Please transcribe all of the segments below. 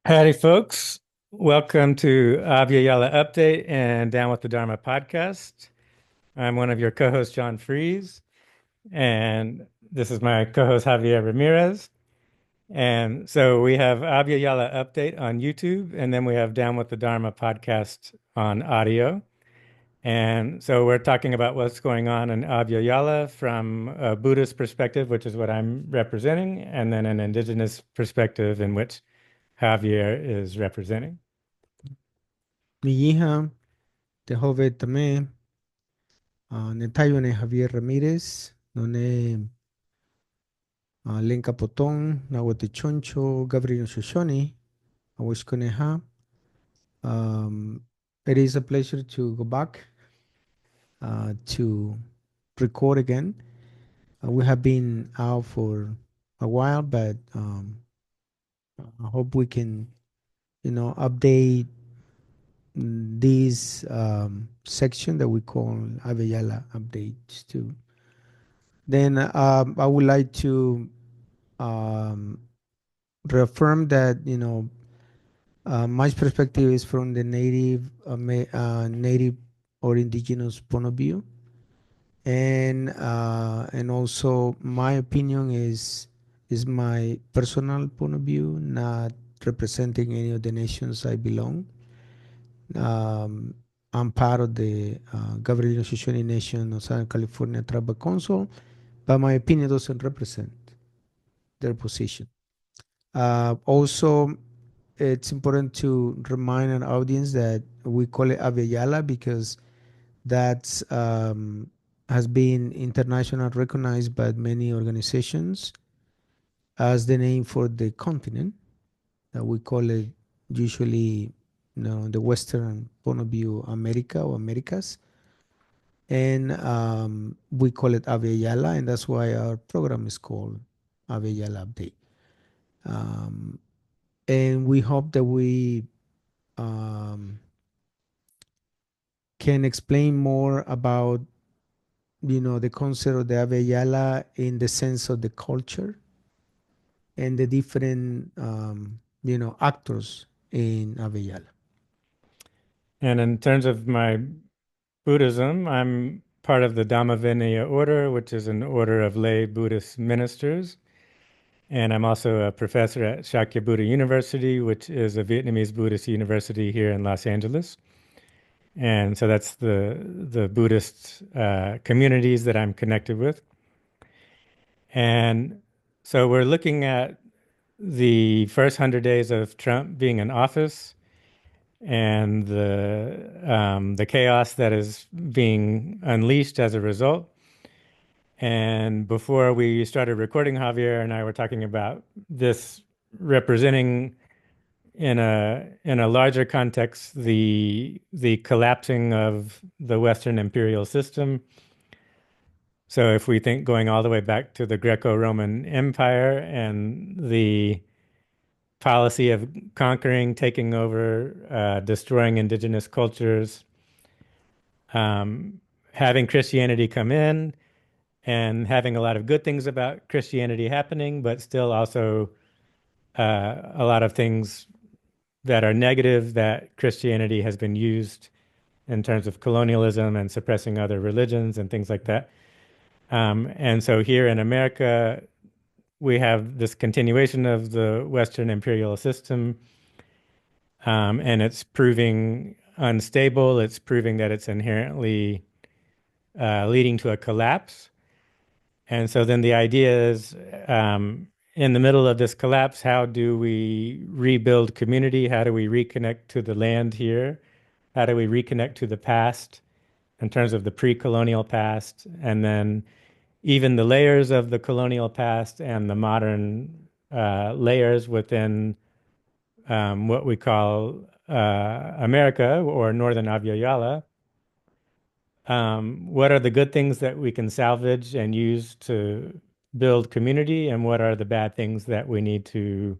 Howdy, folks. Welcome to Abya Yala Update and Down with the Dharma podcast. I'm one of your co-hosts, John Fries, and this is my co-host, Javier Ramirez. And so we have Abya Yala Update on YouTube, and then we have Down with the Dharma podcast on audio. And so we're talking about what's going on in Abya Yala from a Buddhist perspective, which is what I'm representing, and then an indigenous perspective in which Javier is representing. Mi hija, te jove también, ne tayo ne Javier Ramírez, no ne Lenka Potón, na wote choncho, Gabriel Shoshoni, I wish kone ha. It is a pleasure to go back to record again. We have been out for a while, but I hope we can, update this section that we call Avellala updates too. Then I would like to um, reaffirm that my perspective is from the native or indigenous point of view, and also my opinion is my personal point of view, not representing any of the nations I belong. Um, I'm part of the Gabrielino Shoshone Nation of Southern California Tribal Council, but my opinion doesn't represent their position. Also, it's important to remind an audience that we call it Avellala because that has been international recognized by many organizations as the name for the continent. We call it usually, the Western point of view, America or Americas, and we call it Avellala, and that's why our program is called Avellala Update. Um, and we hope that we um, can explain more about the concept of the Avellala in the sense of the culture and the different actors in Avellala. And in terms of my Buddhism, I'm part of the Dhamma Vinaya order, which is an order of lay Buddhist ministers. And I'm also a professor at Shakya Buddha University, which is a Vietnamese Buddhist university here in Los Angeles. And so that's the Buddhist communities that I'm connected with. And so we're looking at the first 100 days of Trump being in office and the chaos that is being unleashed as a result. And before we started recording, Javier and I were talking about this representing in a larger context the collapsing of the Western imperial system. So if we think going all the way back to the Greco-Roman Empire and the policy of conquering, taking over, destroying indigenous cultures, having Christianity come in and having a lot of good things about Christianity happening, but still also a lot of things that are negative that Christianity has been used in terms of colonialism and suppressing other religions and things like that. And so here in America, we have this continuation of the Western imperial system, and it's proving unstable. It's proving that it's inherently leading to a collapse. And so then the idea is, in the middle of this collapse, how do we rebuild community? How do we reconnect to the land here? How do we reconnect to the past in terms of the pre-colonial past? And then even the layers of the colonial past and the modern layers within what we call America or Northern Avyayala. What are the good things that we can salvage and use to build community, and what are the bad things that we need to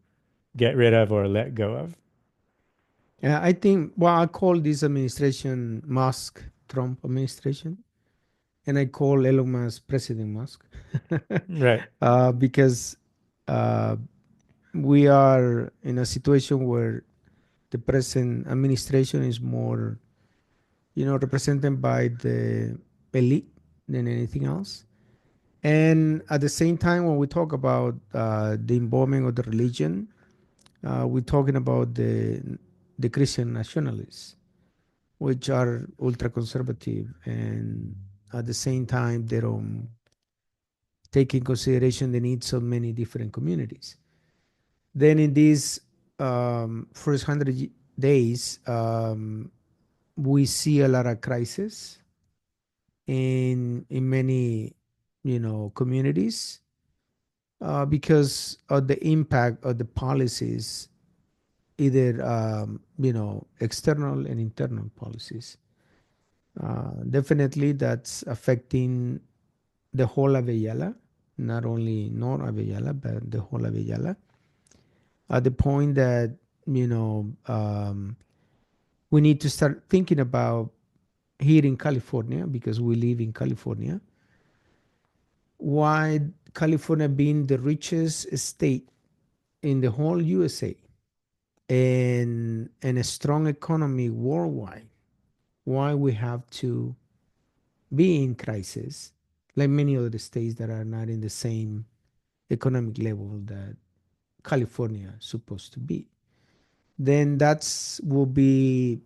get rid of or let go of? I think, well, I call this administration Musk Trump administration, and I call Elon Musk President Musk Right. because uh, we are in a situation where the present administration is more, represented by the elite than anything else. And at the same time, when we talk about the involvement of the religion, we're talking about the Christian nationalists, which are ultra conservative, and at the same time, they don't take in consideration the needs of many different communities. Then, in these first 100 days, we see a lot of crisis in many communities because of the impact of the policies, either external and internal policies. Definitely, that's affecting the whole Avellala, not only North Avellala, but the whole Avellala. At the point that you know we need to start thinking about here in California, because we live in California, why California being the richest state in the whole USA and a strong economy worldwide, why we have to be in crisis, like many other states that are not in the same economic level that California is supposed to be. Then that's will be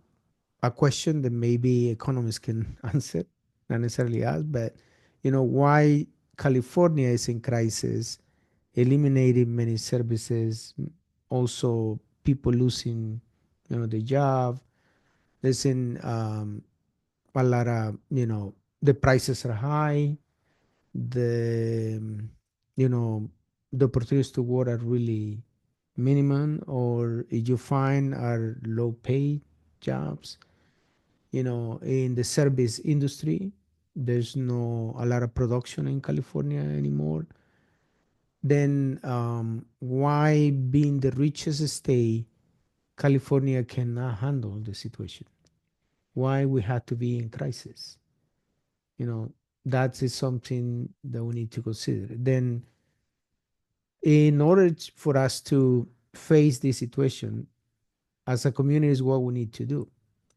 a question that maybe economists can answer, not necessarily us, but why California is in crisis, eliminating many services, also people losing, the job. There's in a lot of, the prices are high, the, you know, the opportunities to work are really minimum, or if you find are low paid jobs, in the service industry. There's no a lot of production in California anymore. Then why, being the richest state, California cannot handle the situation? Why we have to be in crisis? You know, that is something that we need to consider. Then, in order for us to face this situation as a community, is what we need to do.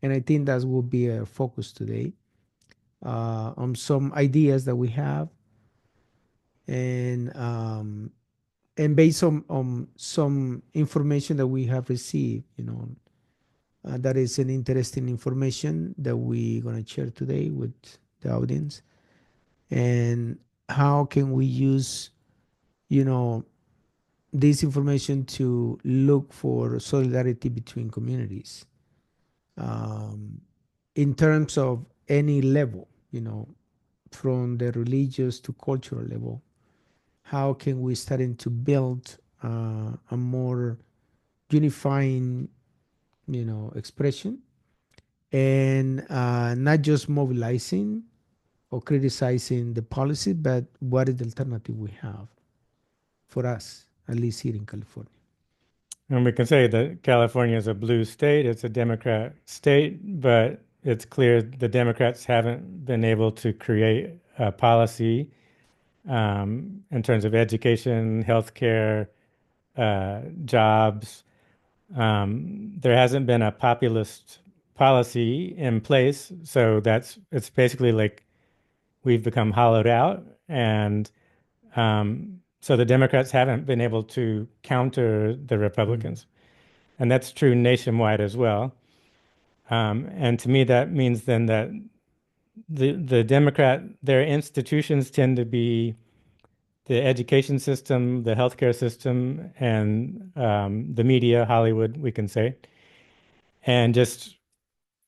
And I think that will be our focus today, on some ideas that we have, and based on some information that we have received, that is an interesting information that we're going to share today with the audience. And how can we use, you know, this information to look for solidarity between communities, um, in terms of any level, from the religious to cultural level. How can we starting to build a more unifying, expression, and not just mobilizing or criticizing the policy, but what is the alternative we have for us, at least here in California. And we can say that California is a blue state, it's a Democrat state, but it's clear the Democrats haven't been able to create a policy in terms of education, healthcare, jobs. There hasn't been a populist policy in place, so it's basically like we've become hollowed out, and so the Democrats haven't been able to counter the Mm. Republicans, and that's true nationwide as well. And to me, that means then that their institutions tend to be the education system, the healthcare system, and the media, Hollywood, we can say. And just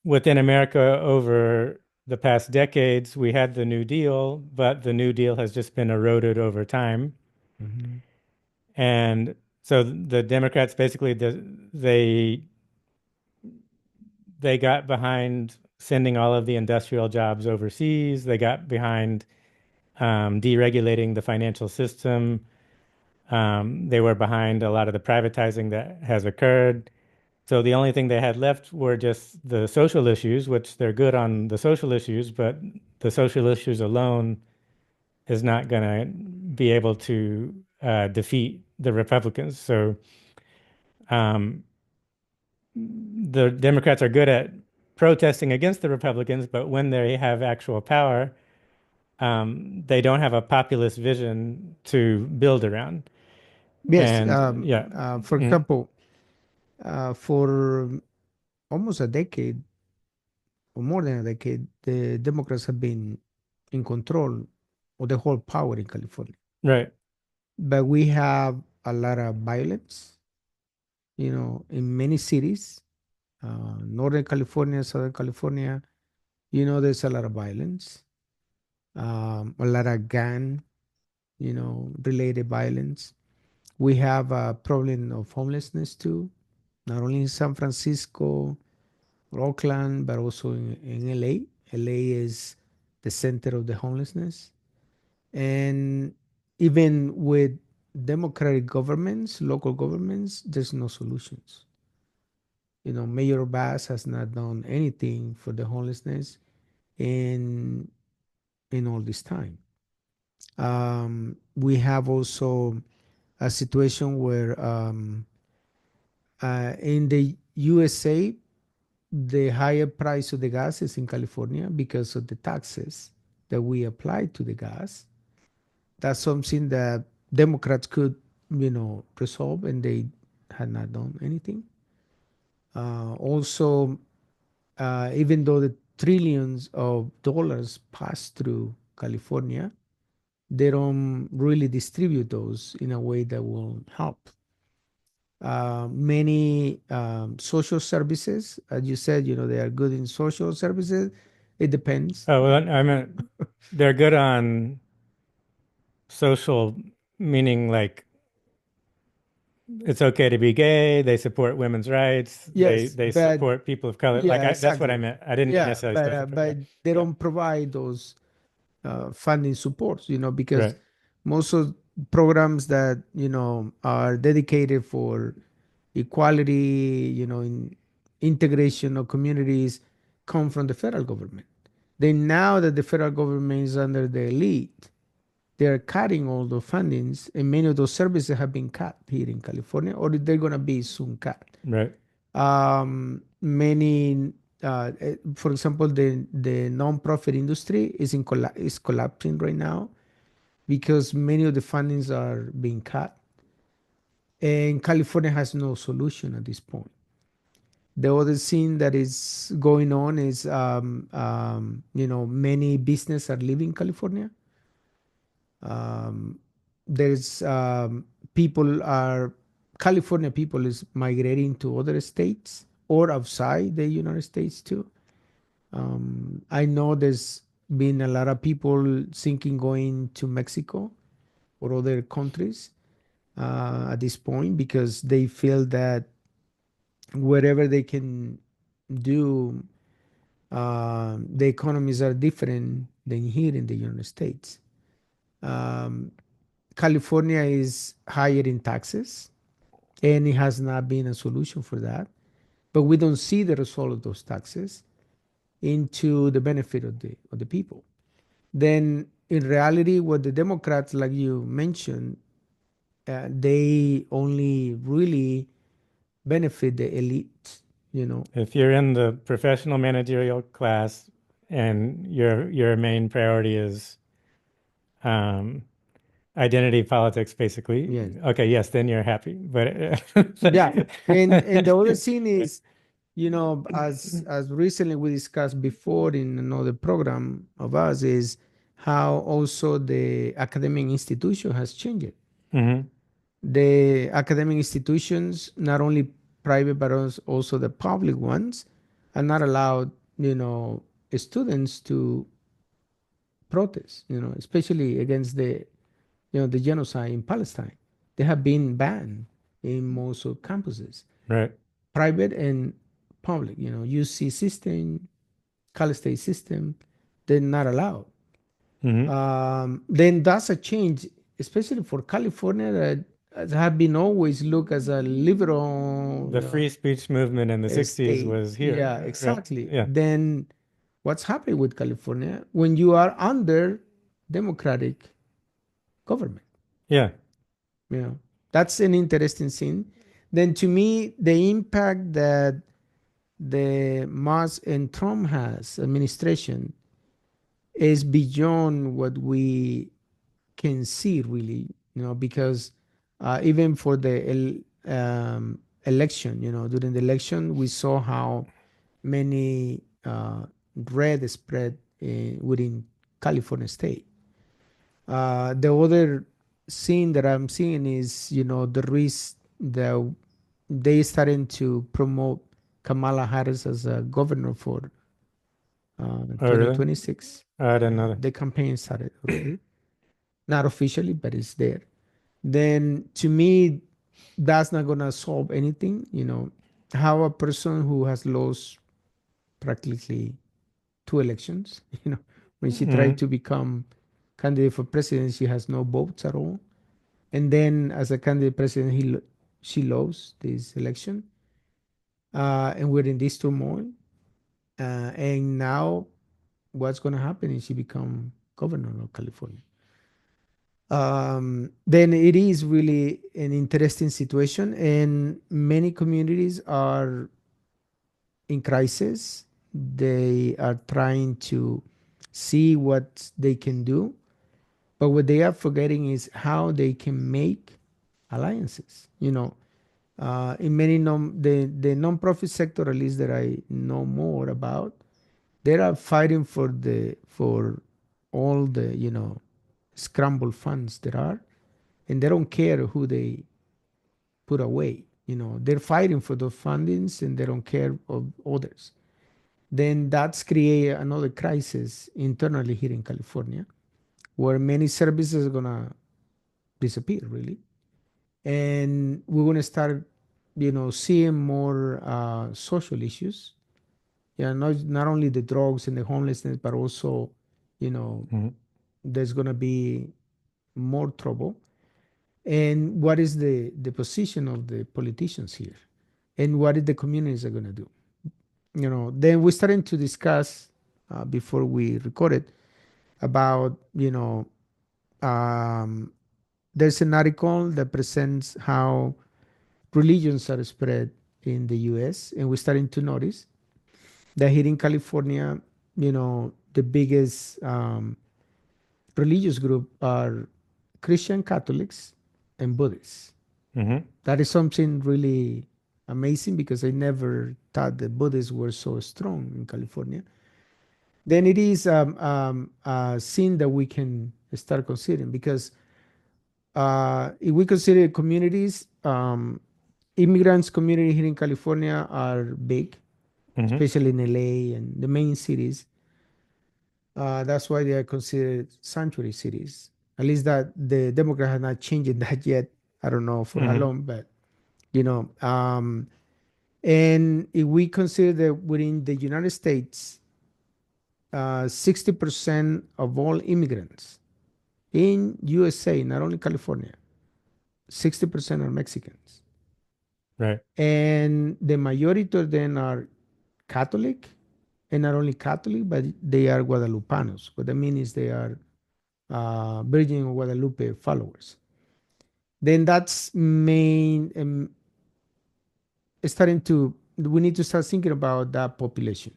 within America over the past decades, we had the New Deal, but the New Deal has just been eroded over time. Mhm. And so the Democrats basically they got behind sending all of the industrial jobs overseas. They got behind deregulating the financial system. They were behind a lot of the privatizing that has occurred. So the only thing they had left were just the social issues, which they're good on the social issues, but the social issues alone is not going to be able to defeat the Republicans. So Um, the Democrats are good at protesting against the Republicans, but when they have actual power, they don't have a populist vision to build around. Yes, And yeah, for mm, example, for almost a decade or more than a decade, the Democrats have been in control of the whole power in California. right. But we have a lot of violence, in many cities, Northern California, Southern California, there's a lot of violence, a lot of gang, related violence. We have a problem of homelessness too, not only in San Francisco, Oakland, but also in LA. LA is the center of the homelessness. And even with democratic governments, local governments, there's no solutions. Mayor Bass has not done anything for the homelessness in all this time. We have also a situation where in the USA, the higher price of the gas is in California because of the taxes that we apply to the gas. That's something that Democrats could, resolve, and they had not done anything. Also, even though the trillions of dollars pass through California, they don't really distribute those in a way that will help. Many social services, as you said, they are good in social services. It depends. Oh, well, I mean, they're good on social, meaning like it's okay to be gay. They support women's rights. They Yes, they but support people of color. Like yeah, that's what I exactly. meant. I didn't mean Yeah, necessarily but social. uh, but Yeah, they yeah, don't provide those funding supports, because right, most of programs that are dedicated for equality, in integration of communities, come from the federal government. Then now that the federal government is under the elite, they are cutting all the fundings, and many of those services have been cut here in California, or they're going to be soon cut. right. Many, for example, the nonprofit industry is collapsing right now because many of the fundings are being cut, and California has no solution at this point. The other thing that is going on is, many businesses are leaving California. Um, there's people are California people is migrating to other states or outside the United States too. I know there's been a lot of people thinking going to Mexico or other countries at this point because they feel that wherever they can do, the economies are different than here in the United States. Um, California is higher in taxes, and it has not been a solution for that. But we don't see the result of those taxes into the benefit of the people. Then, in reality, what the Democrats, like you mentioned, they only really benefit the elite. You know. If you're in the professional managerial class and your main priority is um, identity politics, basically, Yes. okay, yes, then you're happy. But Yeah. And the other thing is, as recently we discussed before in another program of us, is how also the academic institution has changed. hmm The academic institutions, not only private but also the public ones, are not allowed, students to protest, especially against the genocide in Palestine. They have been banned in most of campuses, right. private and public. UC system, Cal State system, they're not allowed. hmm Then that's a change, especially for California, that have been always looked as a liberal, The free speech movement in the 60s state. was Yeah, here, right? exactly. Yeah, Then what's happening with California when you are under democratic government? yeah. You know, that's an interesting thing. then to me, the impact that the Musk and Trump has administration is beyond what we can see really, because even for the election, during the election, we saw how many red spread within California state. The other scene that I'm seeing is, the risk that they starting to promote Kamala Harris as a governor for Oh, really? 2026. I didn't know that. The campaign started already, not officially, but it's there. Then to me, that's not gonna solve anything. How a person who has lost practically two elections, when she tried Hmm. to become candidate for president, she has no votes at all. And then as a candidate president, she lost this election. And we're in this turmoil. And now what's going to happen is she become governor of California. Then it is really an interesting situation, and many communities are in crisis. They are trying to see what they can do, but what they are forgetting is how they can make alliances. In many the nonprofit sector, at least that I know more about, they are fighting for all the scramble funds there are, and they don't care who they put away. They're fighting for those fundings, and they don't care of others. Then that's create another crisis internally here in California, where many services are gonna disappear really, and we're gonna start, seeing more social issues. Yeah, not only the drugs and the homelessness, but also, you know, Hmm. there's gonna be more trouble. And what is the position of the politicians here, and what is the communities are gonna do? Then we're starting to discuss before we recorded about, um, there's an article that presents how religions are spread in the U.S., and we're starting to notice that here in California, the biggest religious group are Christian Catholics and Buddhists. Hmm. That is something really amazing because I never thought the Buddhists were so strong in California. Then it is a scene that we can start considering because if we consider communities, immigrants community here in California are big, Hmm. especially in LA and the main cities. That's why they are considered sanctuary cities. At least that the Democrat has not changed that yet. I don't know for how Hmm. long, but you know. And if we consider that within the United States, 60% of all immigrants in USA, not only California, 60% are Mexicans, Right. and the majority of them are Catholic, and not only Catholic, but they are Guadalupanos. What that means is they are Virgin of Guadalupe followers. Then that's main starting to we need to start thinking about that population.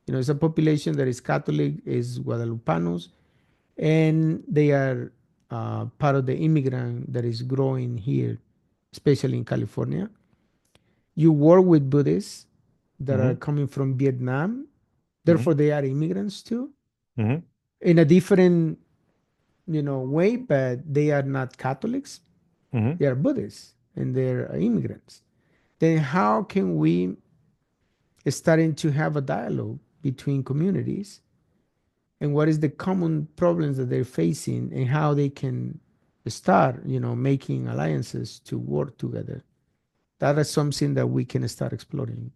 It's a population that is Catholic, is Guadalupanos, and they are part of the immigrant that is growing here, especially in California. You work with Buddhists that are Hmm. coming from Vietnam, Hmm. therefore they are immigrants too, Hmm. in a different way, but they are not Catholics. Hmm. They are Buddhists and they're immigrants. Then how can we starting to have a dialogue between communities and what is the common problems that they're facing and how they can start, making alliances to work together? That is something that we can start exploring.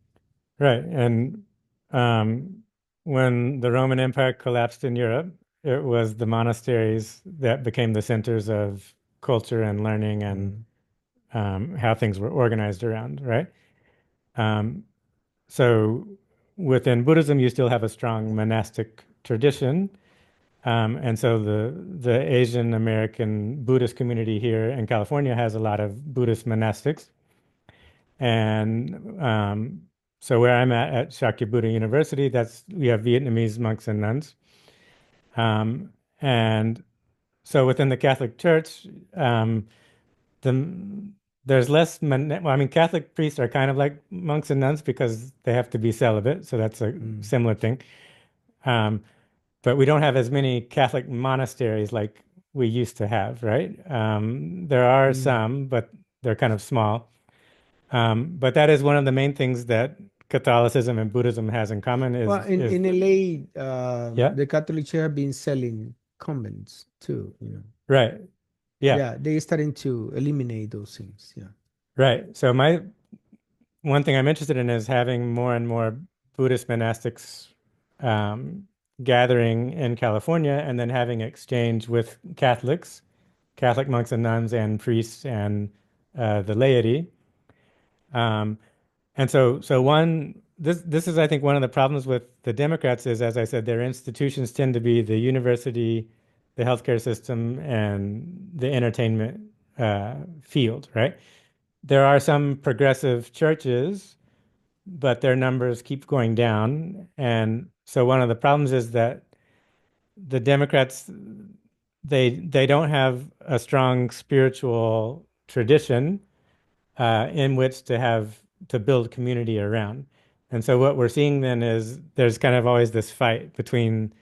Right. And um, when the Roman Empire collapsed in Europe, it was the monasteries that became the centers of culture and learning and Mm. how things were organized around, right? Um, so within Buddhism, you still have a strong monastic tradition. And so the Asian American Buddhist community here in California has a lot of Buddhist monastics. And so where I'm at Shakyamuni University, we have Vietnamese monks and nuns. Um, and so within the Catholic Church, the there's less well, I mean, Catholic priests are kind of like monks and nuns because they have to be celibate, so that's a Mm. similar thing. Um, but we don't have as many Catholic monasteries like we used to have, right? There are Mm. some, but they're kind of small. But that is one of the main things that Catholicism and Buddhism has in common Well, is in LA, yeah, the Catholic Church have been selling convents too, you know. right. Yeah, Yeah, they starting to eliminate those things. Yeah. right. So my one thing I'm interested in is having more and more Buddhist monastics um, gathering in California and then having exchange with Catholics, Catholic monks and nuns and priests and the laity. Um, and so this is I think one of the problems with the Democrats is, as I said, their institutions tend to be the university, the healthcare system, and the entertainment field, right? There are some progressive churches, but their numbers keep going down. And so one of the problems is that the Democrats they don't have a strong spiritual tradition in which to build community around. And so what we're seeing then is there's kind of always this fight between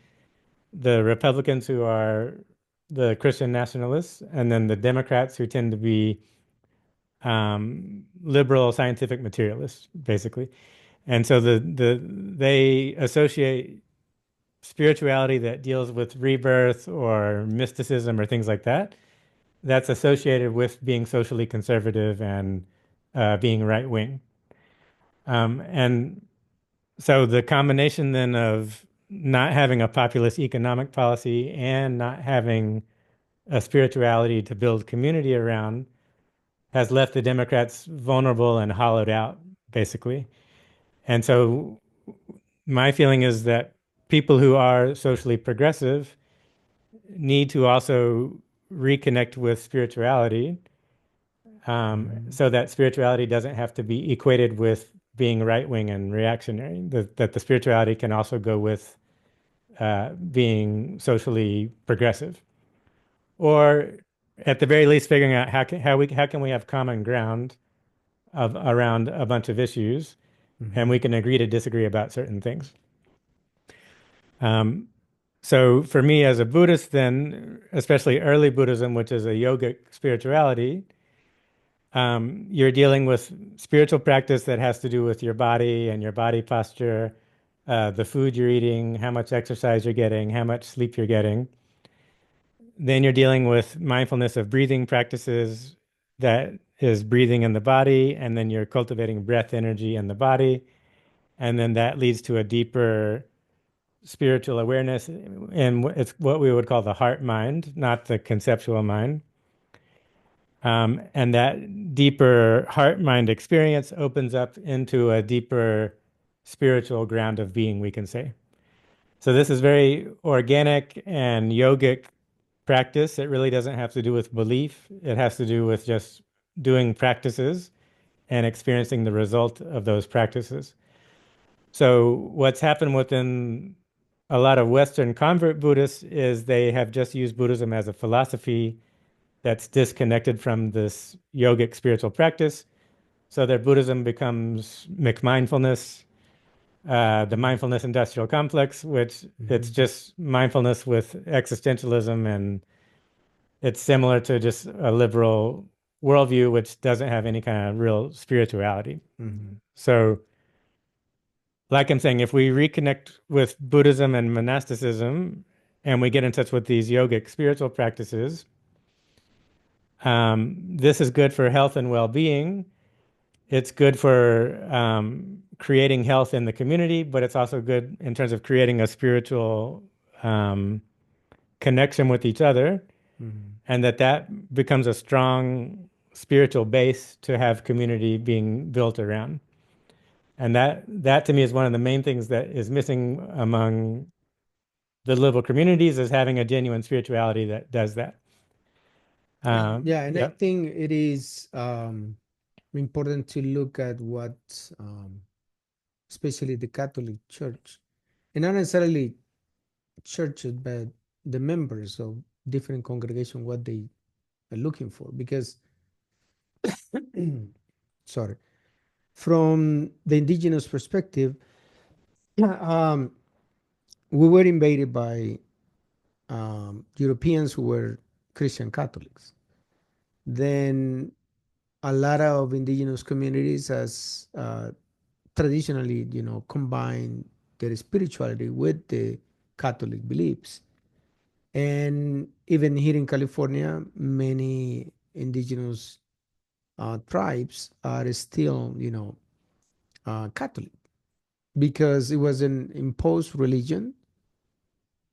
the Republicans who are the Christian nationalists and then the Democrats who tend to be liberal scientific materialists, basically. And so they associate spirituality that deals with rebirth or mysticism or things like that. That's associated with being socially conservative and being right wing. And so the combination then of not having a populist economic policy and not having a spirituality to build community around has left the Democrats vulnerable and hollowed out, basically. And so my feeling is that people who are socially progressive need to also reconnect with spirituality, Mhm. so that spirituality doesn't have to be equated with being right wing and reactionary. That the spirituality can also go with being socially progressive, or at the very least, figuring out how can we have common ground around a bunch of issues, and we Mhm. can agree to disagree about certain things. Um, So for me as a Buddhist, then, especially early Buddhism, which is a yogic spirituality, you're dealing with spiritual practice that has to do with your body and your body posture, the food you're eating, how much exercise you're getting, how much sleep you're getting. Then you're dealing with mindfulness of breathing practices that is breathing in the body, and then you're cultivating breath energy in the body. And then that leads to a deeper spiritual awareness, and it's what we would call the heart mind, not the conceptual mind. And that deeper heart mind experience opens up into a deeper spiritual ground of being, we can say. So this is very organic and yogic practice. It really doesn't have to do with belief. It has to do with just doing practices and experiencing the result of those practices. So what's happened within a lot of Western convert Buddhists is they have just used Buddhism as a philosophy that's disconnected from this yogic spiritual practice. So their Buddhism becomes McMindfulness, the mindfulness industrial complex, which it's Mhm. just mindfulness with existentialism, and it's similar to just a liberal worldview, which doesn't have any kind of real spirituality. Mhm. So, like I'm saying, if we reconnect with Buddhism and monasticism and we get in touch with these yogic spiritual practices, this is good for health and well-being. It's good for creating health in the community, but it's also good in terms of creating a spiritual um, connection with each other, Mhm. and that becomes a strong spiritual base to have community being built around. And that to me is one of the main things that is missing among the liberal communities is having a genuine spirituality that does that. Yeah, and I Yep. think it is. important to look at what, especially the Catholic Church, and not necessarily churches, but the members of different congregations, what they are looking for. Because, sorry, from the indigenous perspective, um, we were invaded by Europeans who were Christian Catholics. Then a lot of indigenous communities has traditionally, combined their spirituality with the Catholic beliefs. And even here in California, many indigenous tribes are still, Catholic because it was an imposed religion,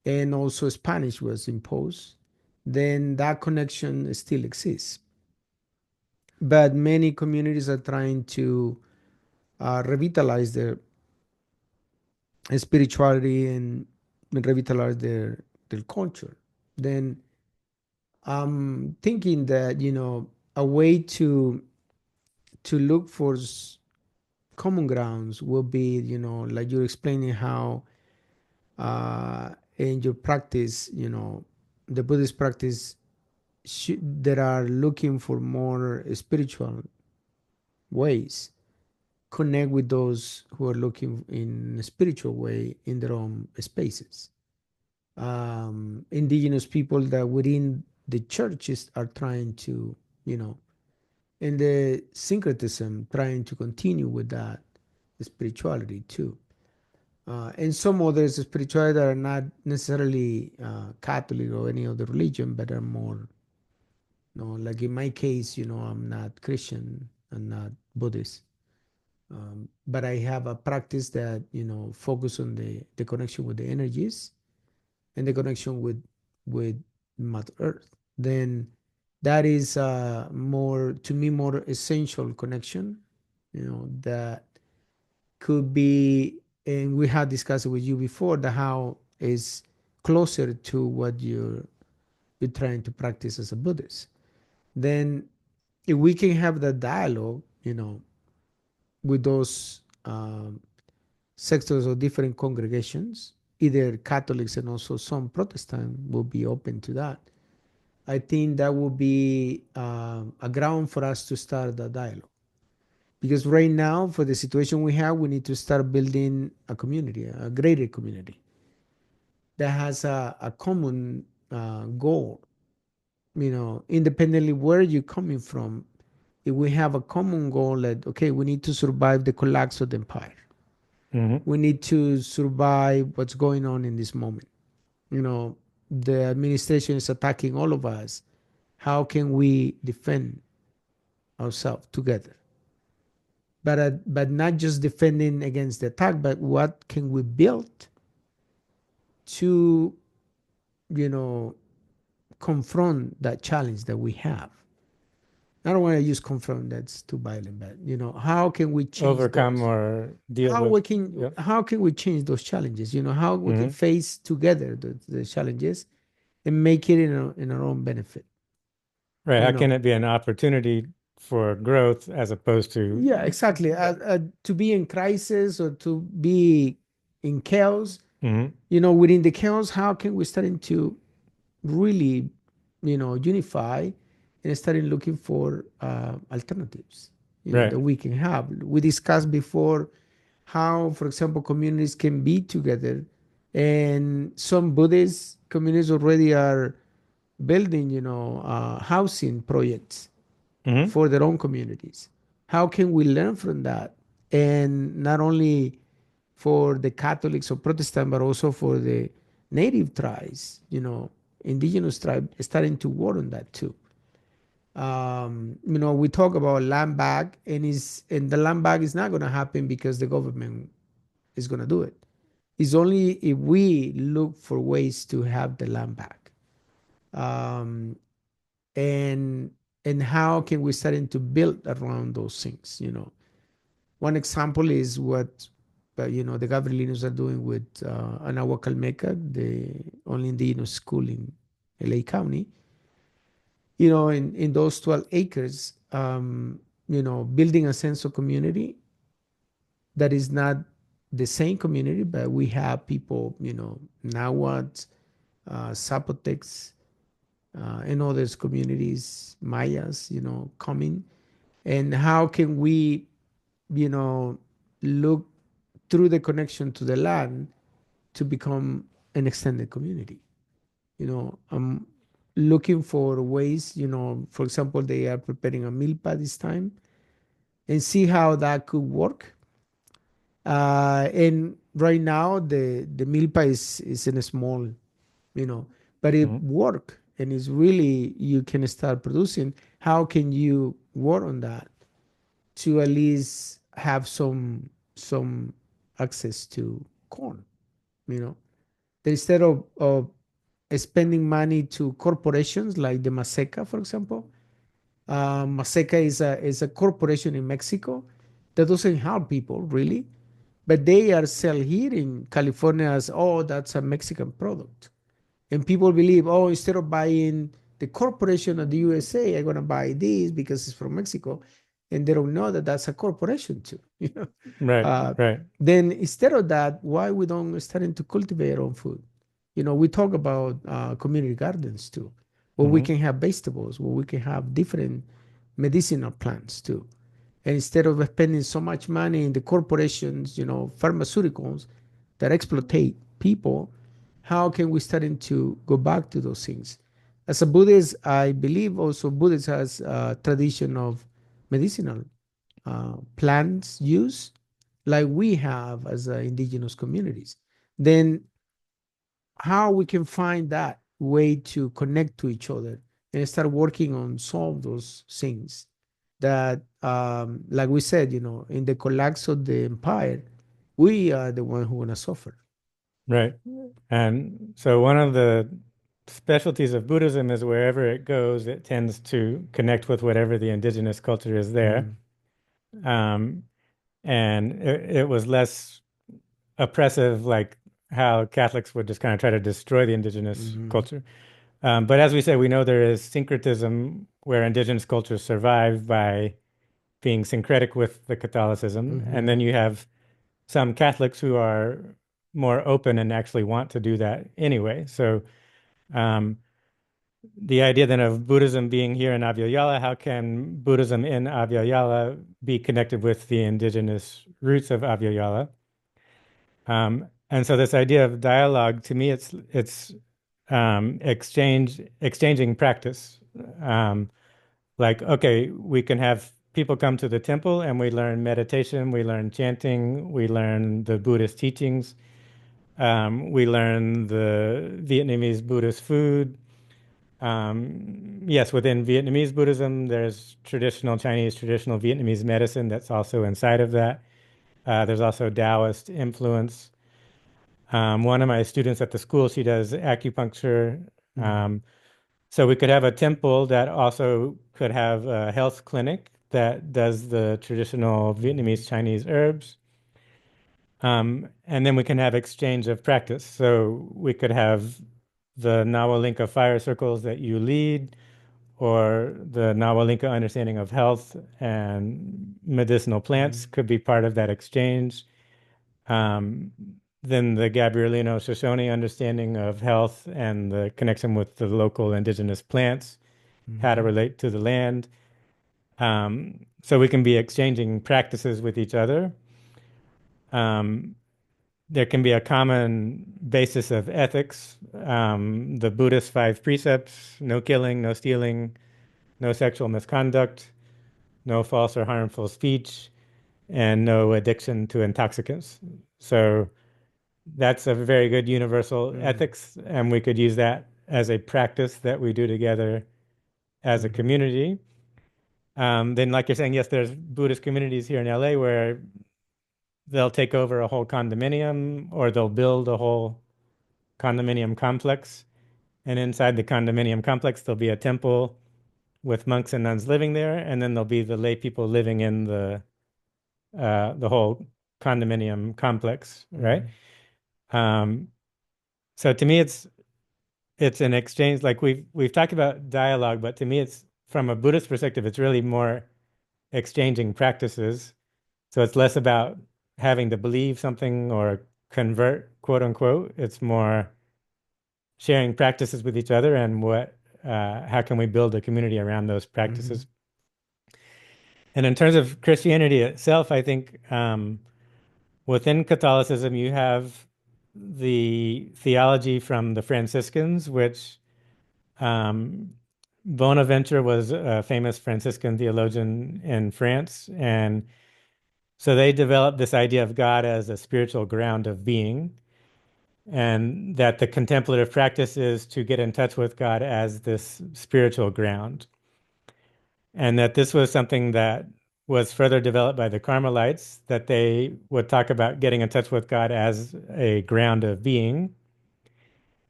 and also Spanish was imposed. Then that connection still exists. But many communities are trying to revitalize their spirituality and revitalize their culture. Then I'm thinking that, a way to look for common grounds will be, like you're explaining how in your practice, the Buddhist practice that are looking for more spiritual ways connect with those who are looking in a spiritual way in their own spaces. Indigenous people that within the churches are trying to, in the syncretism, trying to continue with that spirituality too. And some others spirituality that are not necessarily Catholic or any other religion, but are more, like in my case, I'm not Christian, I'm not Buddhist. But I have a practice that, focus on the connection with the energies and the connection with Mother Earth. Then that is more, to me, more essential connection, that could be, and we had discussed it with you before, the how is closer to what you're trying to practice as a Buddhist. Then if we can have the dialogue, with those sectors or different congregations, either Catholics and also some Protestant will be open to that. I think that would be a ground for us to start the dialogue. Because right now, for the situation we have, we need to start building a community, a greater community that has a common goal. Independently where you're coming from, if we have a common goal that, okay, we need to survive the collapse of the empire. Mm-hmm. We need to survive what's going on in this moment. The administration is attacking all of us. How can we defend ourselves together? But not just defending against the attack, but what can we build to, you know, confront that challenge that we have? I don't want to use confront, that's too violent, but how can we change Overcome those? or deal with. Yep. How can we change those challenges? How we can face together the challenges and make it in our own benefit. Right. You How know, can it be an opportunity for growth as opposed to. yeah, exactly. To be in crisis or to be in chaos, Mhm. within the chaos, how can we start to really, unify and starting looking for alternatives, Right. that we can have. We discussed before how, for example, communities can be together, and some Buddhist communities already are building, housing projects Mhm. for their own communities. How can we learn from that? And not only for the Catholics or Protestant, but also for the native tribes, indigenous tribes, starting to work on that too. We talk about land back, and the land back is not going to happen because the government is going to do it. It's only if we look for ways to have the land back. Um, and how can we starting to build around those things? One example is what the Gabrielinos are doing with Anahuac Calmeca, the only indigenous school in LA County. In those 12 acres, building a sense of community that is not the same community, but we have people, Nahuatl, Zapotecs, and others communities, Mayas, coming. And how can we, you know, look through the connection to the land to become an extended community? I'm looking for ways, for example, they are preparing a milpa this time and see how that could work. And right now, the milpa is in a small, you know, but it Mhm. work and it's really you can start producing. How can you work on that to at least have some access to corn? You know, that instead of spending money to corporations like the Maseca, for example. Maseca is a corporation in Mexico that doesn't help people really, but they are sell here in California as, oh, that's a Mexican product. And people believe, oh, instead of buying the corporation of the USA, I'm going to buy this because it's from Mexico. And they don't know that that's a corporation too. Right, Uh, right. then instead of that, why we don't starting to cultivate our own food? We talk about community gardens too, where we Hmm. can have vegetables, where we can have different medicinal plants too. And instead of spending so much money in the corporations, pharmaceuticals that exploitate people, how can we starting to go back to those things? As a Buddhist, I believe also Buddhist has a tradition of medicinal plants use, like we have as indigenous communities. Then how we can find that way to connect to each other and start working on solve those things that like we said, in the collapse of the empire, we are the one who gonna suffer. Right. And so one of the specialties of Buddhism is wherever it goes, it tends to connect with whatever the indigenous culture is there. Mm, Um, and it was less oppressive, like how Catholics would just kind of try to destroy the indigenous mhm, culture. But as we said, we know there is syncretism where indigenous cultures survive by being syncretic with the Catholicism. And mhm, then you have some Catholics who are more open and actually want to do that anyway. So um, the idea then of Buddhism being here in Abya, how can Buddhism in Abya be connected with the indigenous roots of Abya? And so this idea of dialogue, to me, it's exchanging practice. Um, like, okay, we can have people come to the temple and we learn meditation, we learn chanting, we learn the Buddhist teachings, we learn the Vietnamese Buddhist food. Yes, within Vietnamese Buddhism, there's traditional Chinese, traditional Vietnamese medicine that's also inside of that. There's also Taoist influence. One of my students at the school, she does acupuncture. mhm, So we could have a temple that also could have a health clinic that does the traditional mhm, Vietnamese Chinese herbs. And then we can have exchange of practice. So we could have the Nawalinka fire circles that you lead, or the Nawalinka understanding of health and medicinal plants mhm, could be part of that exchange. Um, then the Gabrielino Shoshone understanding of health and the connection with the local indigenous plants, how to mhm, relate to the land. So we can be exchanging practices with each other. Um, there can be a common basis of ethics. The Buddhist five precepts: no killing, no stealing, no sexual misconduct, no false or harmful speech, and no addiction to intoxicants. So that's a very good universal mm, ethics, and we could use that as a practice that we do together as a mhm, community. Then, like you're saying, yes, there's Buddhist communities here in LA where they'll take over a whole condominium or they'll build a whole condominium complex. And inside the condominium complex, there'll be a temple with monks and nuns living there, and then there'll be the lay people living in the whole condominium complex, right? mhm, Um, so to me, it's an exchange. Like we've talked about dialogue, but to me, it's from a Buddhist perspective, it's really more exchanging practices. So it's less about having to believe something or convert, quote unquote. It's more sharing practices with each other and how can we build a community around those Mm-hmm. practices. And in terms of Christianity itself, I think within Catholicism, you have the theology from the Franciscans, which um, Bonaventure was a famous Franciscan theologian in France. And so they developed this idea of God as a spiritual ground of being, and that the contemplative practice is to get in touch with God as this spiritual ground. And that this was something that was further developed by the Carmelites, that they would talk about getting in touch with God as a ground of being.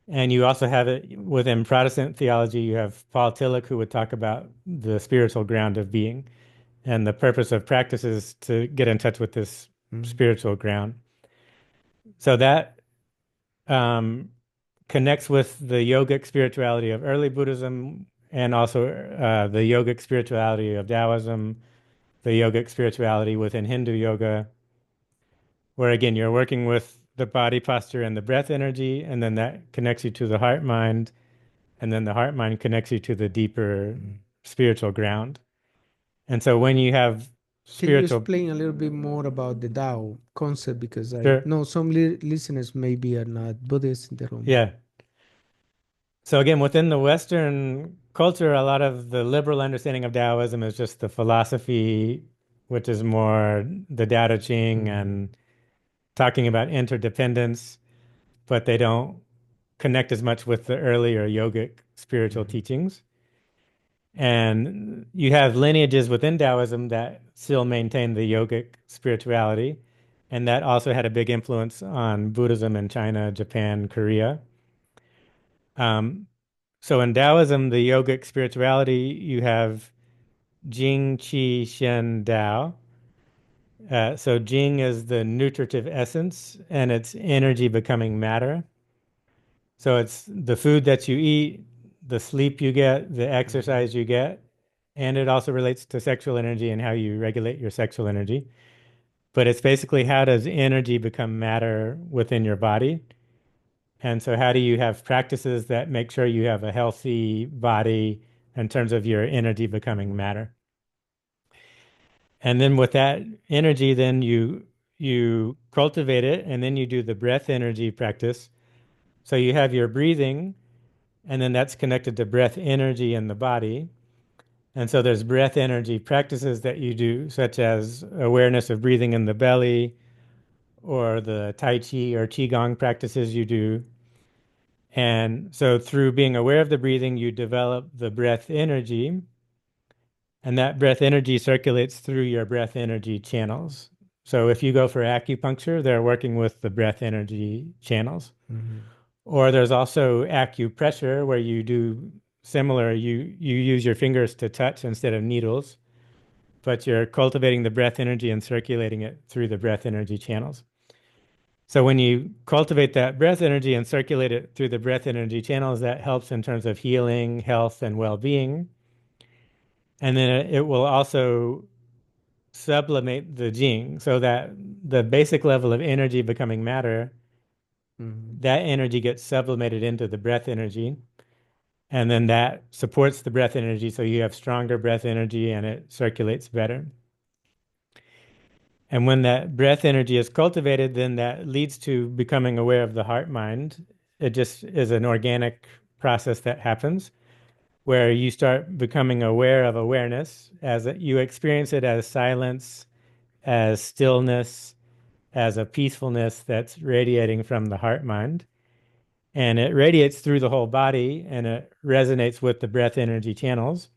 And you also have it within Protestant theology, you have Paul Tillich, who would talk about the spiritual ground of being. And the purpose of practice is to get in touch with this Mm-hmm. spiritual ground. So that um, connects with the yogic spirituality of early Buddhism and also the yogic spirituality of Taoism, the yogic spirituality within Hindu yoga, where again, you're working with the body posture and the breath energy, and then that connects you to the heart mind, and then the heart mind connects you to the deeper spiritual ground. And so when you have Can you spiritual, explain a little bit more about the Tao concept? Because I sure, know some listeners maybe are not Buddhists in the room. yeah. So again, within the Western culture, a lot of the liberal understanding of Taoism is just the philosophy, which is more the Tao Te Ching Mm-hmm. and talking about interdependence, but they don't connect as much with the earlier yogic spiritual Mm-hmm. teachings. And you have lineages within Taoism that still maintain the yogic spirituality. And that also had a big influence on Buddhism in China, Japan, Korea. Um, so in Taoism, the yogic spirituality, you have Jing, Qi, Shen, Tao. So Jing is the nutritive essence and it's energy becoming matter. So it's the food that you eat, the sleep you get, the Mm-hmm. exercise you get, and it also relates to sexual energy and how you regulate your sexual energy. But it's basically how does energy become matter within your body? And so how do you have practices that make sure you have a healthy body in terms of your energy becoming matter? And then with that energy, then you cultivate it and then you do the breath energy practice. So you have your breathing, and then that's connected to breath energy in the body. And so there's breath energy practices that you do, such as awareness of breathing in the belly or the Tai Chi or Qigong practices you do. And so through being aware of the breathing, you develop the breath energy, and that breath energy circulates through your breath energy channels. So if you go for acupuncture, they're working with the breath energy channels. Mm-hmm. Or there's also acupressure where you do similar, you use your fingers to touch instead of needles, but you're cultivating the breath energy and circulating it through the breath energy channels. So when you cultivate that breath energy and circulate it through the breath energy channels, that helps in terms of healing, health, and well-being. And then it will also sublimate the Jing so that the basic level of energy becoming matter, Mm-hmm. that energy gets sublimated into the breath energy. And then that supports the breath energy. So you have stronger breath energy and it circulates better. And when that breath energy is cultivated, then that leads to becoming aware of the heart mind. It just is an organic process that happens where you start becoming aware of awareness as you experience it as silence, as stillness, as a peacefulness that's radiating from the heart mind. And it radiates through the whole body and it resonates with the breath energy channels.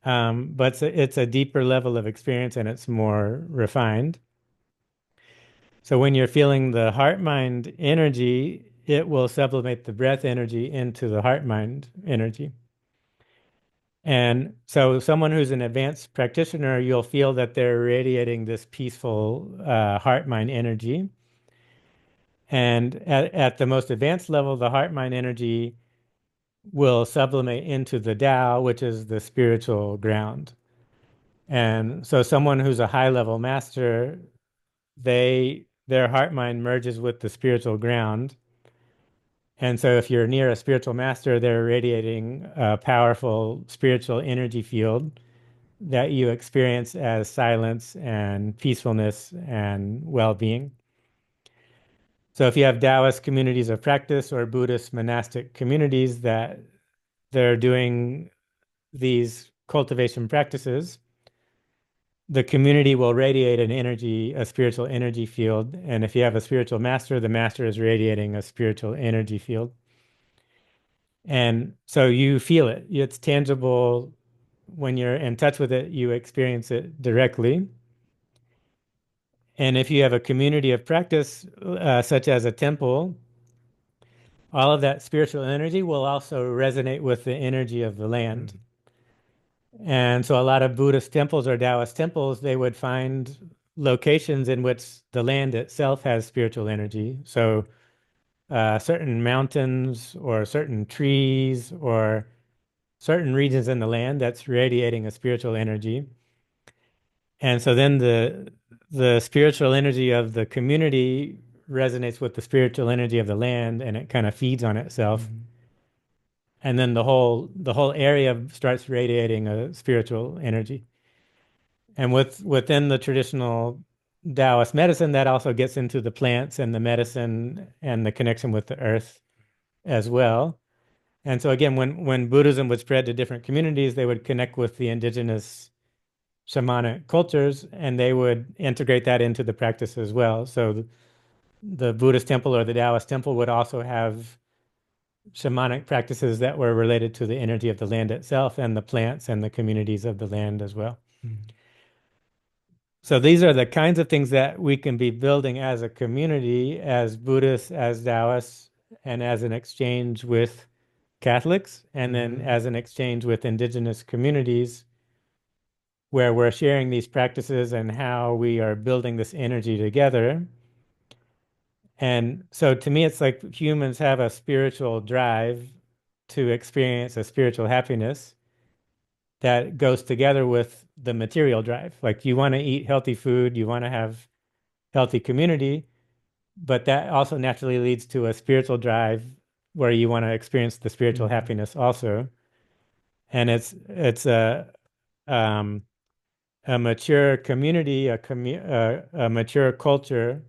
But it's a deeper level of experience and it's more refined. So when you're feeling the heart mind energy, it will sublimate the breath energy into the heart mind energy. And so someone who's an advanced practitioner, you'll feel that they're radiating this peaceful heart mind energy. And at the most advanced level, the heart mind energy will sublimate into the Tao, which is the spiritual ground. And so someone who's a high level master, their heart mind merges with the spiritual ground. And so if you're near a spiritual master, they're radiating a powerful spiritual energy field that you experience as silence and peacefulness and well-being. So if you have Taoist communities of practice or Buddhist monastic communities that they're doing these cultivation practices, the community will radiate an energy, a spiritual energy field. And if you have a spiritual master, the master is radiating a spiritual energy field. And so you feel it. It's tangible when you're in touch with it, you experience it directly. And if you have a community of practice, such as a temple, all of that spiritual energy will also resonate with the energy of the land. And so a lot of Buddhist temples or Taoist temples, they would find locations in which the land itself has spiritual energy. So certain mountains or certain trees or certain regions in the land that's radiating a spiritual energy. And so then the spiritual energy of the community resonates with the spiritual energy of the land and it kind of feeds on itself. And then the whole area starts radiating a spiritual energy. And within the traditional Taoist medicine, that also gets into the plants and the medicine and the connection with the earth as well. And so again, when Buddhism would spread to different communities, they would connect with the indigenous shamanic cultures and they would integrate that into the practice as well. So the Buddhist temple or the Taoist temple would also have shamanic practices that were related to the energy of the land itself and the plants and the communities of the land as well. So these are the kinds of things that we can be building as a community, as Buddhists, as Taoists, and as an exchange with Catholics, and then as an exchange with indigenous communities where we're sharing these practices and how we are building this energy together. And so to me, it's like humans have a spiritual drive to experience a spiritual happiness that goes together with the material drive. Like you want to eat healthy food, you want to have healthy community, but that also naturally leads to a spiritual drive where you want to experience the spiritual happiness also. And um, a mature community, a mature culture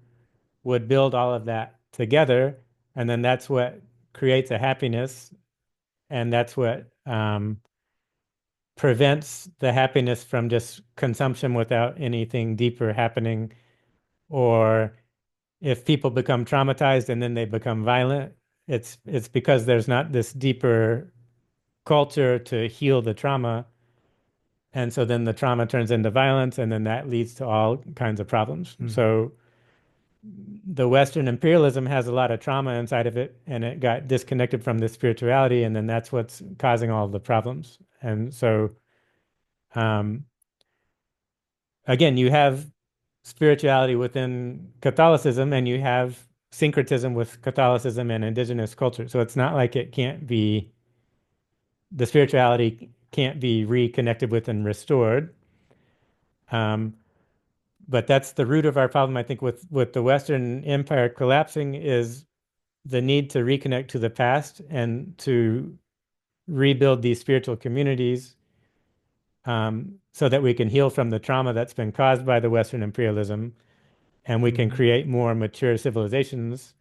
would build all of that together, and then that's what creates a happiness, and that's what prevents the happiness from just consumption without anything deeper happening. Or if people become traumatized and then they become violent, it's because there's not this deeper culture to heal the trauma. And so then the trauma turns into violence, and then that leads to all kinds of problems. So the Western imperialism has a lot of trauma inside of it, and it got disconnected from the spirituality, and then that's what's causing all of the problems. And so, um, again, you have spirituality within Catholicism, and you have syncretism with Catholicism and indigenous culture. So it's not like it can't be, the spirituality can't be reconnected with and restored. Um, but that's the root of our problem, I think, with the Western Empire collapsing is the need to reconnect to the past and to rebuild these spiritual communities so that we can heal from the trauma that's been caused by the Western imperialism, and we can create more mature civilizations,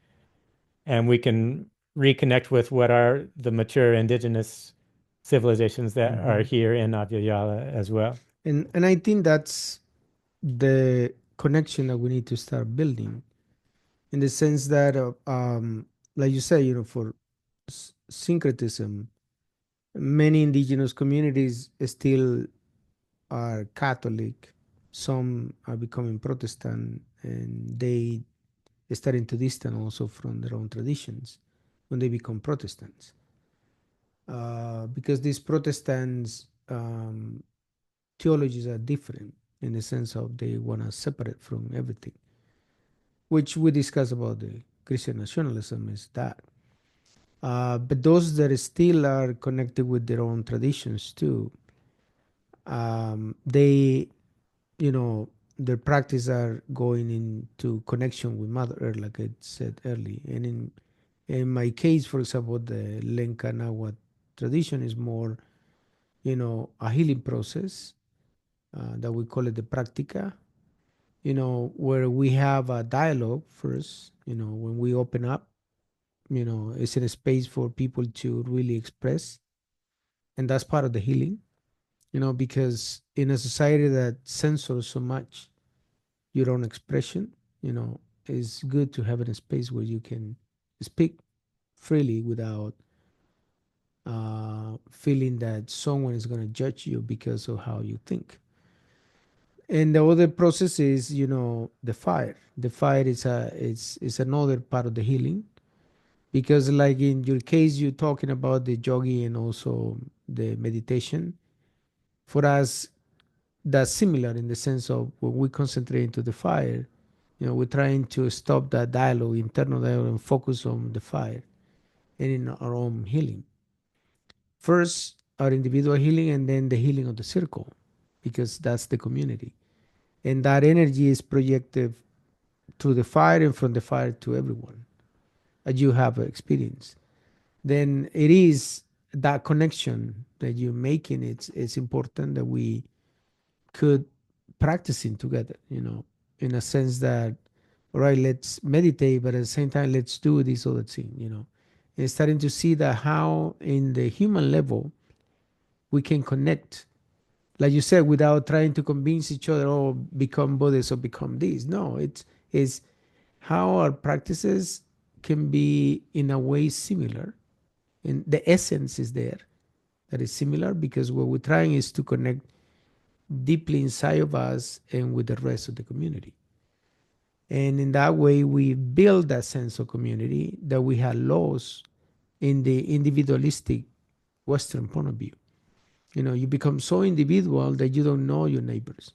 and we can reconnect with what are the mature indigenous civilizations that are here in Abya as well. And I think that's the connection that we need to start building in the sense that, like you say, for syncretism, many indigenous communities still are Catholic. Some are becoming Protestant, and they starting to distance also from their own traditions when they become Protestants. Because these Protestants theologies are different in the sense of they want to separate from everything, which we discuss about the Christian nationalism is that. But those that still are connected with their own traditions too, They, you know, their practice are going into connection with Mother Earth, like I said earlier. And in my case, for example, the Lenca Nahuatl tradition is more, a healing process that we call it the practica, where we have a dialogue first, when we open up, it's in a space for people to really express. And that's part of the healing, because in a society that censors so much your own expression, it's good to have a space where you can speak freely without feeling that someone is going to judge you because of how you think. And the other process is, the fire. The fire is another part of the healing, because like in your case, you're talking about the yogi and also the meditation. For us, that's similar in the sense of when we concentrate into the fire, we're trying to stop that dialogue, internal dialogue, and focus on the fire and in our own healing. First, our individual healing, and then the healing of the circle, because that's the community. And that energy is projected through the fire and from the fire to everyone, as you have experience. Then it is that connection that you're making. It's important that we could practicing together, in a sense that, all right, let's meditate, but at the same time, let's do this other thing, and starting to see that how in the human level we can connect, like you said, without trying to convince each other, oh, become Buddhist or become this. No, it's how our practices can be in a way similar, and the essence is there that is similar, because what we're trying is to connect deeply inside of us and with the rest of the community. And in that way, we build that sense of community that we had lost in the individualistic Western point of view. You become so individual that you don't know your neighbors.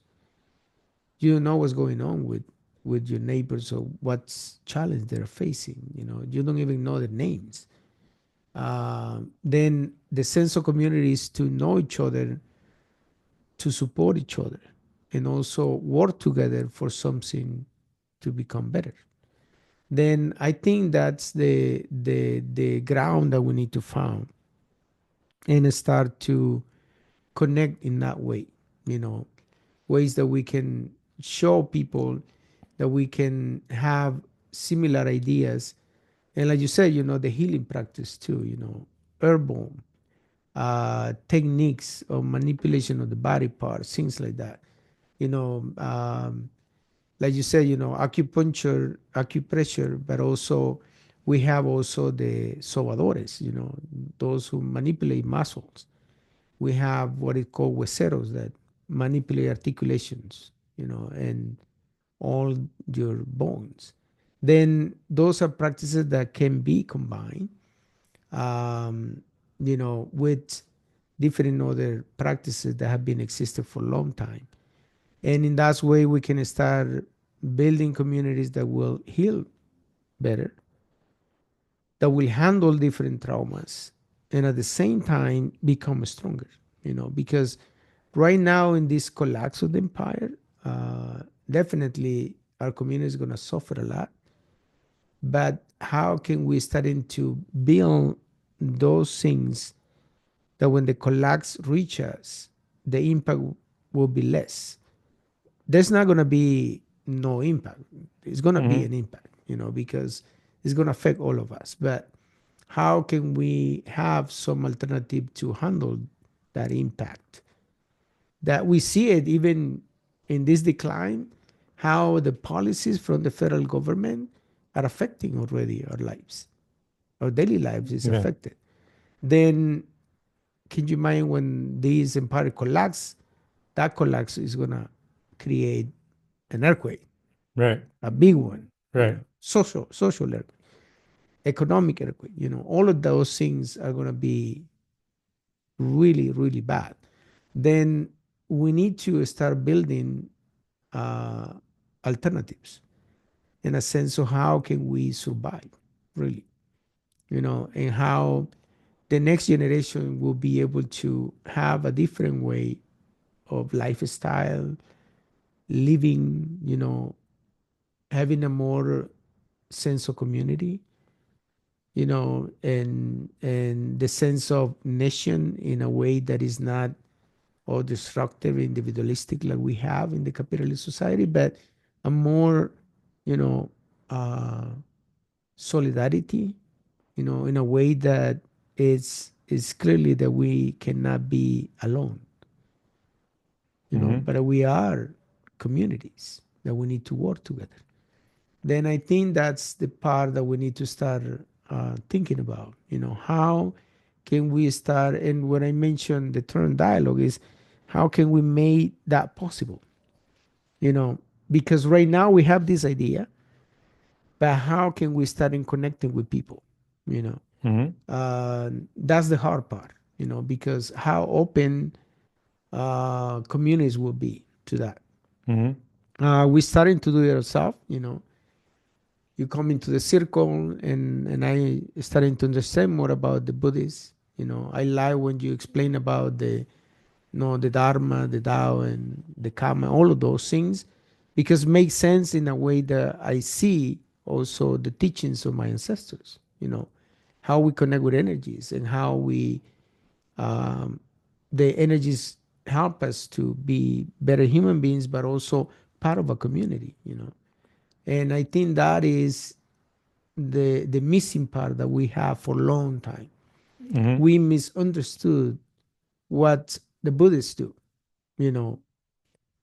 You don't know what's going on with your neighbors or what's challenge they're facing. You don't even know their names. Then the sense of community is to know each other, to support each other, and also work together for something to become better. Then I think that's the ground that we need to find and start to connect in that way. You know, ways that we can show people that we can have similar ideas, and like you said, the healing practice too. Herbal techniques of manipulation of the body parts, things like that. You know, like you said, acupuncture, acupressure, but also we have also the sobadores, those who manipulate muscles. We have what is called hueseros that manipulate articulations, and all your bones. Then those are practices that can be combined, um, with different other practices that have been existed for a long time. And in that way, we can start building communities that will heal better, that will handle different traumas, and at the same time become stronger. Because right now in this collapse of the empire, definitely our community is going to suffer a lot. But how can we start to build those things that when the collapse reaches, the impact will be less? There's not going to be no impact. It's going to be an impact, because it's going to affect all of us. But how can we have some alternative to handle that impact? That we see it even in this decline, how the policies from the federal government are affecting already our lives. Our daily lives is Yeah. affected. Then can you mind when this empire collapse, that collapse is going to create an earthquake, Right. a big one, Right. social earthquake, economic earthquake. All of those things are going to be really, really bad. Then we need to start building uh, alternatives in a sense of how can we survive, really, and how the next generation will be able to have a different way of lifestyle, living, having a more sense of community, and the sense of nation in a way that is not all destructive, individualistic like we have in the capitalist society, but a more, you know, uh, solidarity, in a way that is clearly that we cannot be alone, Hmm. but we are communities that we need to work together. Then I think that's the part that we need to start thinking about. How can we start? And when I mentioned the term dialogue, is how can we make that possible? You know, because right now we have this idea, but how can we start in connecting with people? You know, Hmm. that's the hard part. Because how open communities will be to that. Hmm. We're starting to do it ourselves. You come into the circle, and I starting to understand more about the Buddhists. I like when you explain about the Dharma, the Tao, and the Karma, all of those things, because it makes sense in a way that I see also the teachings of my ancestors. How we connect with energies, and how um, the energies help us to be better human beings, but also part of a community. And I think that is the missing part that we have for a long time. Hmm. We misunderstood what the Buddhists do. You know,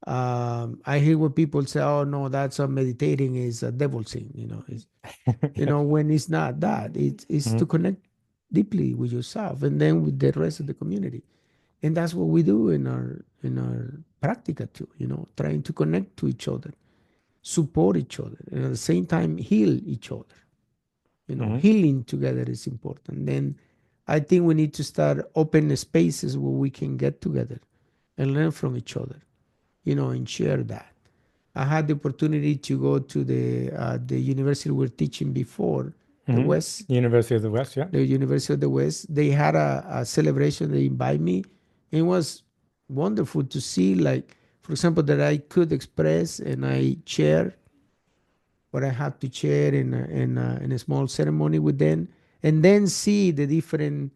I hear what people say, "Oh no, that's a meditating is a devil thing." Yeah. When it's not that. It's Hmm. to connect deeply with yourself, and then with the rest of the community. And that's what we do in our practica too. Trying to connect to each other, support each other, and at the same time heal each other. Hmm. Healing together is important. Then I think we need to start open spaces where we can get together and learn from each other, and share that. I had the opportunity to go to the university we were teaching before, the Hmm. West, University of the West, yeah. the University of the West. They had a celebration. They invited me. It was wonderful to see, like, for example, that I could express and I share what I had to share in a small ceremony with them, and then see the different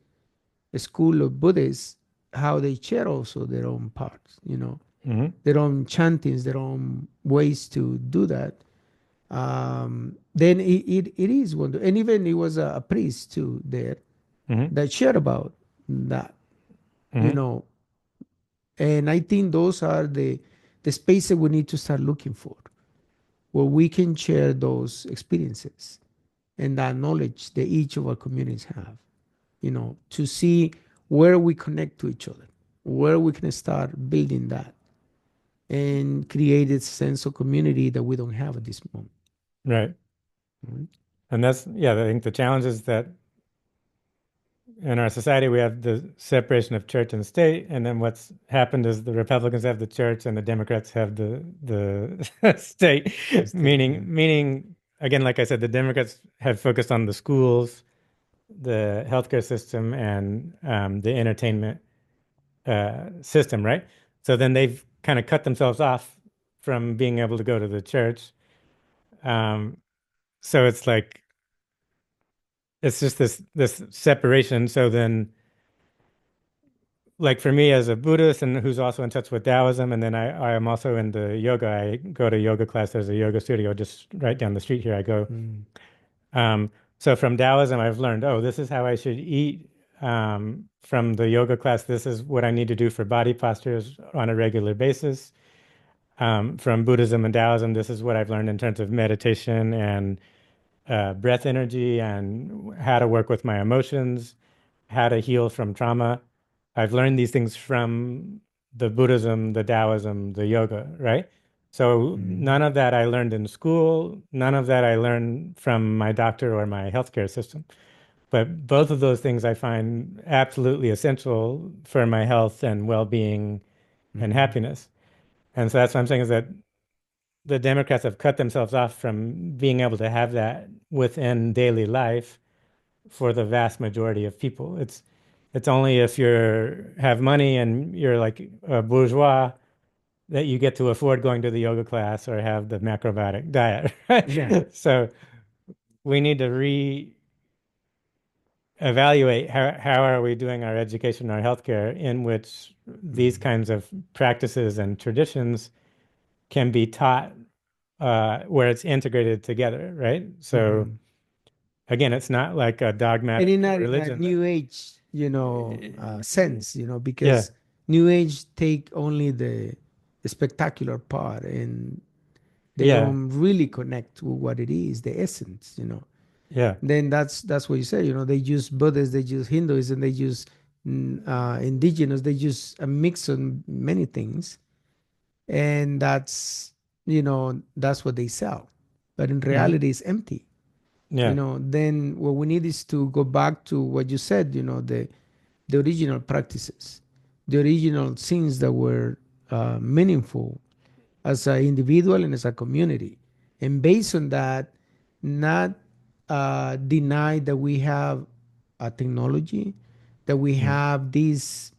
school of Buddhists, how they share also their own parts, Hmm. their own chantings, their own ways to do that. Then it is wonderful. And even it was a priest too there Hmm. that shared about that, you Hmm. know. And I think those are the spaces we need to start looking for, where we can share those experiences and that knowledge that each of our communities have, to see where we connect to each other, where we can start building that and create a sense of community that we don't have at this moment. Right. Right? And that's, yeah, I think the challenge is that in our society we have the separation of church and state, and then what's happened is the Republicans have the church and the Democrats have the state. That's Meaning again, like I said, the Democrats have focused on the schools, the healthcare system, and the entertainment system, right? So then they've kind of cut themselves off from being able to go to the church. Um, so it's like it's just this separation. So then, like for me as a Buddhist and who's also in touch with Taoism, and then I am also into yoga. I go to yoga class. There's a yoga studio just right down the street here. I go. Mm, Um, so from Taoism, I've learned, oh, this is how I should eat. From the yoga class, this is what I need to do for body postures on a regular basis. From Buddhism and Taoism, this is what I've learned in terms of meditation and breath energy and how to work with my emotions, how to heal from trauma. I've learned these things from the Buddhism, the Taoism, the yoga, right? So mm, none of that I learned in school. None of that I learned from my doctor or my healthcare system. But both of those things I find absolutely essential for my health and well-being and mm, happiness. And so that's what I'm saying is that the Democrats have cut themselves off from being able to have that within daily life for the vast majority of people. It's only if you're have money and you're like a bourgeois that you get to afford going to the yoga class or have the macrobiotic diet, Yeah. right? So we need to evaluate how are we doing our education, our healthcare, in which these Mhm. kinds of practices and traditions can be taught where it's integrated together, right? So Mhm. again, it's not like a And dogmatic in a religion. new age, sense, Yeah, because new age take only the spectacular part and they yeah, don't really connect with what it is, the essence. yeah. Then that's what you say, they use Buddhists, they use Hinduism, they use indigenous, they use a mix of many things, and that's what they sell. But in Hmm. reality, it's empty. Yeah. Then what we need is to go back to what you said, the original practices, the original things that were meaningful as an individual and as a community. And based on that, not deny that we have a technology, that we Mm. have this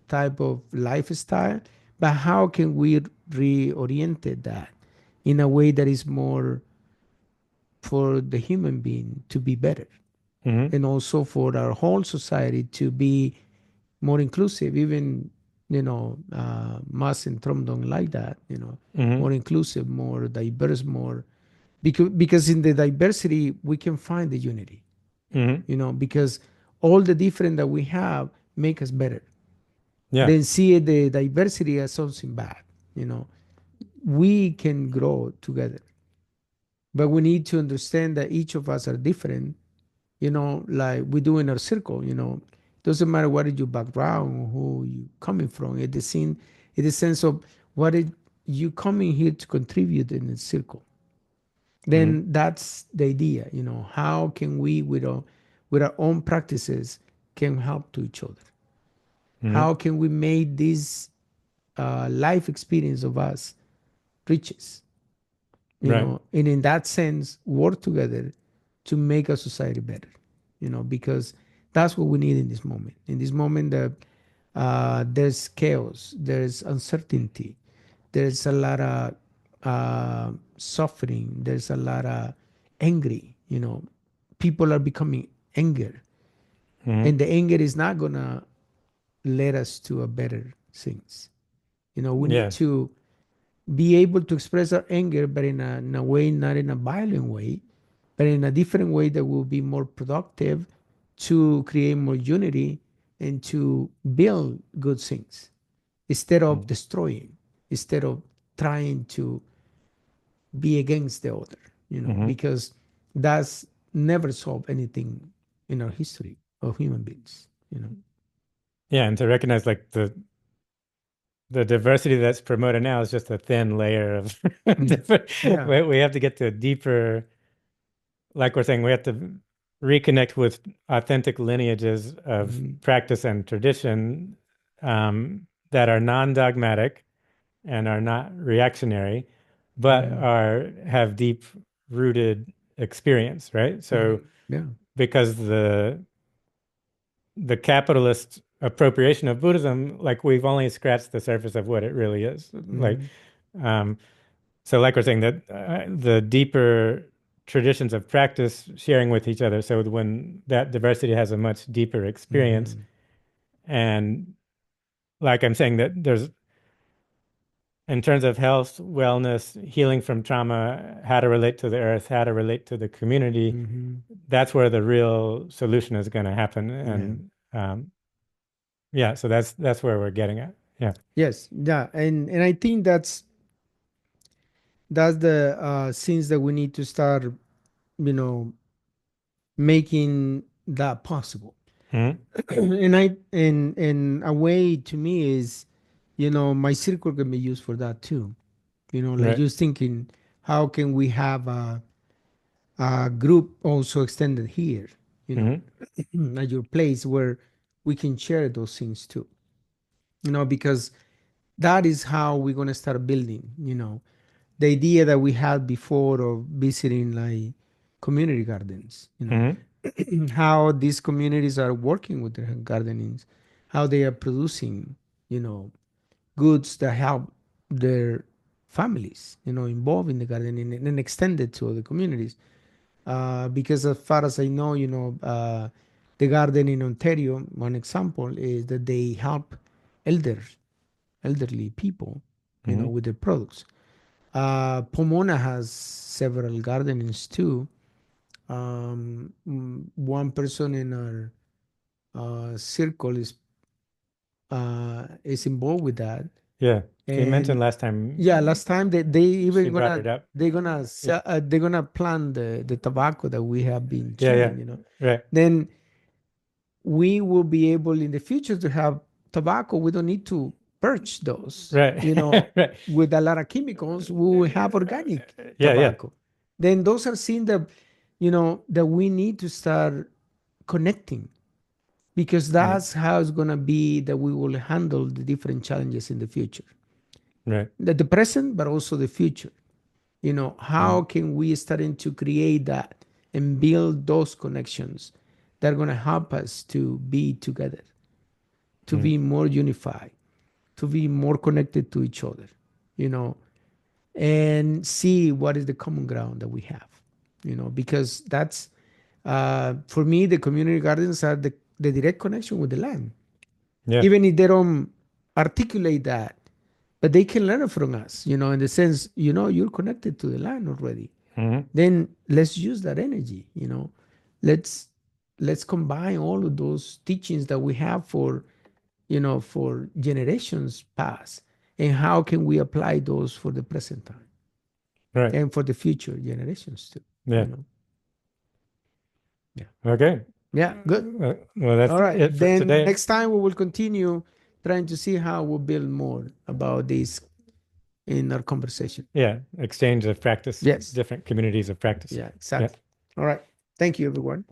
type of lifestyle, but how can we reorient that in a way that is more for the human being to be better, Hmm. and also for our whole society to be more inclusive, even Mas and Trump don't like that, Hmm. more inclusive, more diverse, more, because in the diversity we can find the unity, Hmm. because all the different that we have make us better. Yeah. Then see the diversity as something bad. you know we can grow together, but we need to understand that each of us are different, like we do in our circle. Doesn't matter what is your background, who you coming from. It is sense of what is you coming here to contribute in the circle. Hmm. Then that's the idea. How can we, with our own practices, can help to each other? Hmm. How can we make this life experience of us riches? Right. And in that sense, work together to make a society better. Because that's what we need in this moment. In this moment, that there's chaos, there's uncertainty, there's a lot of suffering, there's a lot of angry. People are becoming anger, Hmm. and the anger is not gonna lead us to a better things. We need Yeah. to be able to express our anger, but in a way, not in a violent way, but in a different way that will be more productive to create more unity and to build good things instead of destroying, instead of trying to be against the other, Hmm. because that's never solved anything in our history of human beings. Yeah, and to recognize like the diversity that's promoted now is just a thin layer of Mm. different. Yeah. We have to get to a deeper, like we're saying, we have to reconnect with authentic lineages of Mhm. practice and tradition that are non-dogmatic and are not reactionary, but Mhm. are have deep rooted experience, right? So Mhm. Yeah. because the capitalist appropriation of Buddhism, like we've only scratched the surface of what it really is. Like, Mhm. um, so like we're saying that the deeper traditions of practice sharing with each other. So when that diversity has a much deeper experience, Mhm. and like I'm saying that there's in terms of health, wellness, healing from trauma, how to relate to the earth, how to relate to the community, Mhm. that's where the real solution is going to happen. Yeah. And yeah, so that's where we're getting at. Yeah. Yes. Yeah. And I think that's the things that we need to start, you know, making that possible. Hmm. And a way to me is, my circle can be used for that too. Like Right. just thinking, how can we have a group also extended here, you know, Hmm. at your place where we can share those things too. Because that is how we're gonna start building. The idea that we had before of visiting like community gardens. Hmm. How these communities are working with their gardenings, how they are producing, you know, goods that help their families, involved in the gardening and extend it to other communities. Because as far as I know, the garden in Ontario, one example is that they help elderly people, Hmm. with their products. Pomona has several gardenings too. One person in our circle is involved with that, Yeah. You mentioned and last time yeah, last time they she even brought it up. they're gonna plant the tobacco that we have been Yeah, yeah. chewing. Right. Then we will be able in the future to have tobacco. We don't need to purge those, Right. Right. with a lot of chemicals. We will have organic Yeah, yeah. tobacco. Then those are things that, that we need to start connecting, because Right. that's how it's going to be that we will handle the different challenges in the future. Right. The present, but also the future. How Mhm. can we starting to create that and build those connections that are going to help us to be together, to Mhm. be more unified, to be more connected to each other, you know, and see what is the common ground that we have, because that's, for me, the community gardens are the direct connection with the land. Yeah. Even if they don't articulate that, but they can learn from us, in the sense, you're connected to the land already. Hmm. Then let's use that energy, let's let's combine all of those teachings that we have for generations past, and how can we apply those for the present time Right. and for the future generations too, Yeah. you know yeah, Okay. yeah, good. Well, that's All right, it for then today. next time we will continue trying to see how we build more about this in our conversation. Yeah. Exchange of practice, Yes, different communities of practice. yeah, Yeah. exactly. All right, thank you, everyone.